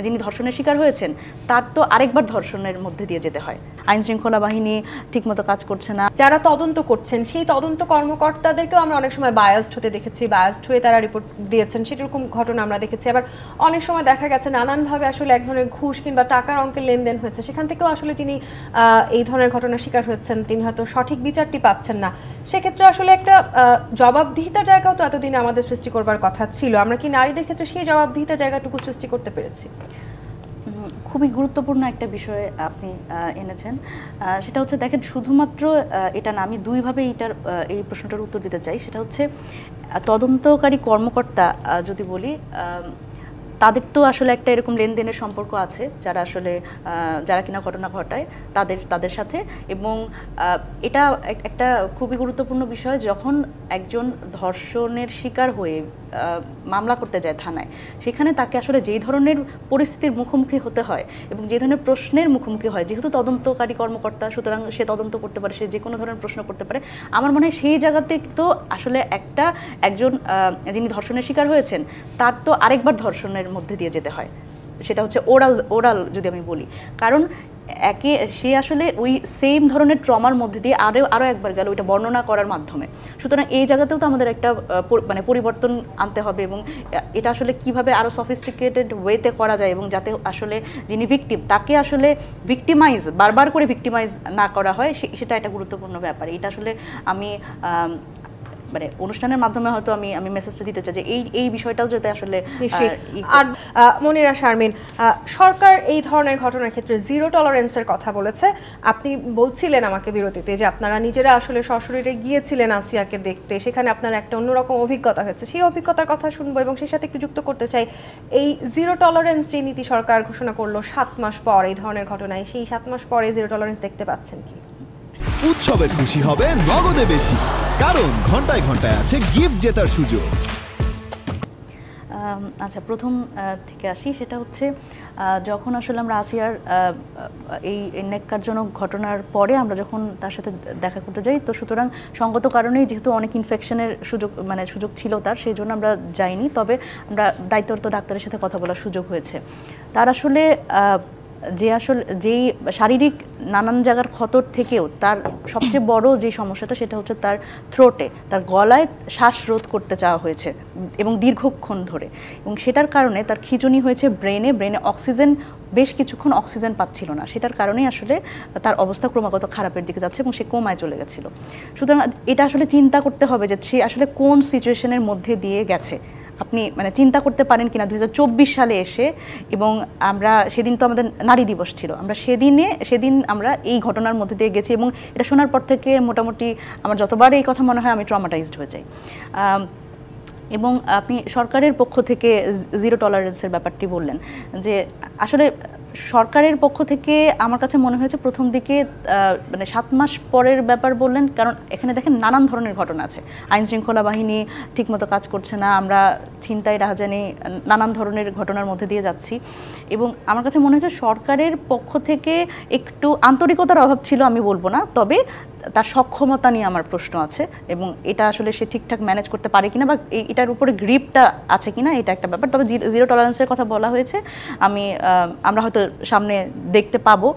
যিনি ধর্ষণের শিকার হয়েছেন তার তো আরেকবার ধর্ষণের মধ্যে দিয়ে যেতে হয়। আইন শৃঙ্খলা বাহিনী ঠিকমতো কাজ করছে না, যারা তদন্ত করছেন সেই তদন্ত কর্মকর্তাদেরকেও আমরা অনেক সময় বায়াসড হতে দেখেছি, বায়াসড হয়ে তারা রিপোর্ট দিয়েছেন, সেরকম ঘটনা আমরা দেখেছি। আবার অনেক সময় দেখা গেছে নানানভাবে আসলে এক ধরনের ঘুষ কিংবা টাকার অঙ্কের লেনদেন হয়েছে, সেখান থেকেও আসলে যিনি এই ধরনের ঘটনার শিকার হয়েছেন তিনি হয়তো সঠিক বিচারটি পাচ্ছেন না। সেক্ষেত্রে আসলে একটা জবাবদিহিতার জায়গাও তো এতদিনে আমাদের সৃষ্টি করবার কথা ছিল। আমরা কি নারীদের ক্ষেত্রে সেই জবাবদিহিতার জায়গাটুকু সৃষ্টি করতে পেরেছি? খুবই গুরুত্বপূর্ণ একটা বিষয় আপনি এনেছেন। সেটা হচ্ছে দেখেন, শুধুমাত্র এটা না, আমি দুইভাবে এই প্রশ্নটার উত্তর দিতে চাই। সেটা হচ্ছে তদন্তকারী কর্মকর্তা যদি বলি, তাদের তো আসলে একটা এরকম লেনদেনের সম্পর্ক আছে যারা কিনা ঘটনা ঘটায় তাদের সাথে। এবং এটা একটা খুবই গুরুত্বপূর্ণ বিষয়, যখন একজন ধর্ষণের শিকার হয়ে মামলা করতে যায় থানায়, সেখানে তাকে আসলে যেই ধরনের পরিস্থিতির মুখোমুখি হতে হয় এবং যে ধরনের প্রশ্নের মুখোমুখি হয়, যেহেতু তদন্তকারী কর্মকর্তা সুতরাং সে তদন্ত করতে পারে, সে যে কোনো ধরনের প্রশ্ন করতে পারে। আমার মনে হয় সেই জায়গাতে তো আসলে একজন যিনি ধর্ষণের শিকার হয়েছেন তার তো আরেকবার ধর্ষণের মধ্যে দিয়ে যেতে হয়। সেটা হচ্ছে ওরাল যদি আমি বলি, কারণ সে আসলে ওই সেম ধরনের ট্রমার মধ্যে দিয়ে আরও একবার গেল ওইটা বর্ণনা করার মাধ্যমে। সুতরাং এই জায়গাতেও তো আমাদের একটা পরিবর্তন আনতে হবে, এবং এটা আসলে কিভাবে আরও সফিস্টিকেটেড ওয়েতে করা যায়, এবং যাতে আসলে যিনি ভিকটিম তাকে আসলে বারবার করে ভিকটিমাইজ না করা হয়, সেটা একটা গুরুত্বপূর্ণ ব্যাপার। এটা আসলে আমি অনুষ্ঠানের মাধ্যমে হয়তো আমি মেসেজটা দিতে চাই যে এই বিষয়টাও যাতে আসলে। আর মনিরা শারমিন, সরকার এই ধরনের ঘটনার ক্ষেত্রে জিরো টলারেন্সের কথা বলেছে। আপনি বলছিলেন আমাকে বিরতিতে যে আপনারা নিজেরা আসলে সশরীরে গিয়েছিলেন আসিয়াকে দেখতে, সেখানে আপনার একটা অন্যরকম অভিজ্ঞতা হয়েছে। সেই অভিজ্ঞতার কথা শুনবো এবং সেই সাথে একটু যুক্ত করতে চাই, এই জিরো টলারেন্স যে নীতি সরকার ঘোষণা করলো 7 মাস পর এই ধরনের ঘটনায়, সেই 7 মাস পরে জিরো টলারেন্স দেখতে পাচ্ছেন কি? উৎসবে খুশি হবে নগদে বেশি, কারণ ঘন্টায় ঘন্টায় আছে গিফট জেতার সুযোগ। আচ্ছা, প্রথম থেকে আসি। সেটা হচ্ছে যখন আসলে আমরা আসিয়ার এই ন্যাক্কারজনক ঘটনার পরে আমরা যখন তার সাথে দেখা করতে যাই, তো সুতরাং সঙ্গত কারণেই, যেহেতু অনেক ইনফেকশনের সুযোগ ছিল তার, সেই জন্য আমরা যাইনি। তবে আমরা দায়িত্বরত ডাক্তারের সাথে কথা বলার সুযোগ হয়েছে। তার আসলে যেই শারীরিক নানান জায়গার ক্ষতর থেকেও তার সবচেয়ে বড় যে সমস্যাটা, সেটা হচ্ছে তার থ্রোটে, তার গলায় শ্বাসরোধ করতে চাওয়া হয়েছে এবং দীর্ঘক্ষণ ধরে, এবং সেটার কারণে তার খিঁচুনি হয়েছে ব্রেনে অক্সিজেন, বেশ কিছুক্ষণ অক্সিজেন পাচ্ছিল না। সেটার কারণেই আসলে তার অবস্থা ক্রমাগত খারাপের দিকে যাচ্ছে এবং সে কোমায় চলে গেছিল। সুতরাং এটা আসলে চিন্তা করতে হবে যে সে আসলে কোন সিচুয়েশনের মধ্যে দিয়ে গেছে। আপনি চিন্তা করতে পারেন কিনা 2024 সালে এসে, এবং আমরা সেদিন তো আমাদের নারী দিবস ছিল, আমরা সেদিন আমরা এই ঘটনার মধ্যে দিয়ে গেছি, এবং এটা শোনার পর থেকে মোটামুটি আমার যতবার এই কথা মনে হয় আমি ট্রমাটাইজড হয়ে যাই। এবং আপনি সরকারের পক্ষ থেকে জিরো টলারেন্সের ব্যাপারটি বললেন, যে আসলে সরকারের পক্ষ থেকে আমার কাছে মনে হয়েছে প্রথম দিকে 7 মাস পরের ব্যাপার বললেন, কারণ এখানে দেখেন নানান ধরনের ঘটনা আছে। আইন শৃঙ্খলা বাহিনী ঠিকমতো কাজ করছে না, আমরা ছিনতাই, রাহাজানি, নানান ধরনের ঘটনার মধ্যে দিয়ে যাচ্ছি। এবং আমার কাছে মনে হয়েছে সরকারের পক্ষ থেকে একটু আন্তরিকতার অভাব ছিল, আমি বলবো না, তবে তার সক্ষমতা নিয়ে আমার প্রশ্ন আছে, এবং এটা আসলে সে ঠিকঠাক ম্যানেজ করতে পারে কিনা, বা এটার উপরে গ্রিপটা আছে কিনা, এটা একটা ব্যাপার। তবে জিরো টলারেন্সের কথা বলা হয়েছে, আমরা হয়তো সামনে দেখতে পাবো,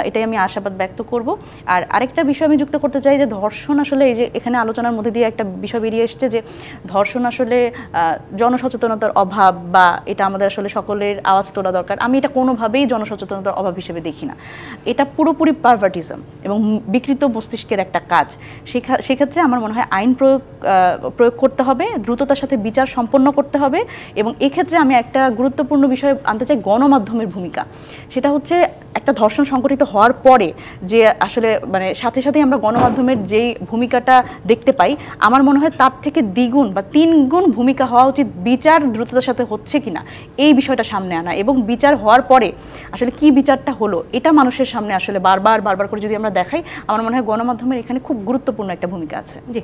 এটাই আমি আশাবাদ ব্যক্ত করব। আর আরেকটা বিষয় আমি যুক্ত করতে চাই, যে ধর্ষণ আসলে, এই যে এখানে আলোচনার মধ্যে দিয়ে একটা বিষয় বেরিয়ে এসছে যে ধর্ষণ আসলে জনসচেতনতার অভাব, বা এটা আমাদের আসলে সকলের আওয়াজ তোলা দরকার। আমি এটা কোনোভাবেই জনসচেতনতার অভাব হিসেবে দেখি না। এটা পুরোপুরি পারভার্টিজম এবং বিকৃত মস্তিষ্কের একটা কাজ। সেক্ষেত্রে আমার মনে হয় আইন প্রয়োগ করতে হবে, দ্রুততার সাথে বিচার সম্পন্ন করতে হবে। এবং এক্ষেত্রে আমি একটা গুরুত্বপূর্ণ বিষয় আনতে চাই, গণমাধ্যমের ভূমিকা। সেটা হচ্ছে একটা ধর্ষণ সংঘটিত হওয়ার পরে যে আসলে সাথে সাথেই আমরা গণমাধ্যমের যেই ভূমিকাটা দেখতে পাই, আমার মনে হয় তার থেকে 2 গুণ বা 3 গুণ ভূমিকা হওয়া উচিত বিচার দ্রুততার সাথে হচ্ছে কিনা এই বিষয়টা সামনে আনা, এবং বিচার হওয়ার পরে আসলে কি বিচারটা হলো এটা মানুষের সামনে আসলে বারবার করে যদি আমরা দেখাই, আমার মনে হয় গণমাধ্যমের এখানে খুব গুরুত্বপূর্ণ একটা ভূমিকা আছে। জি।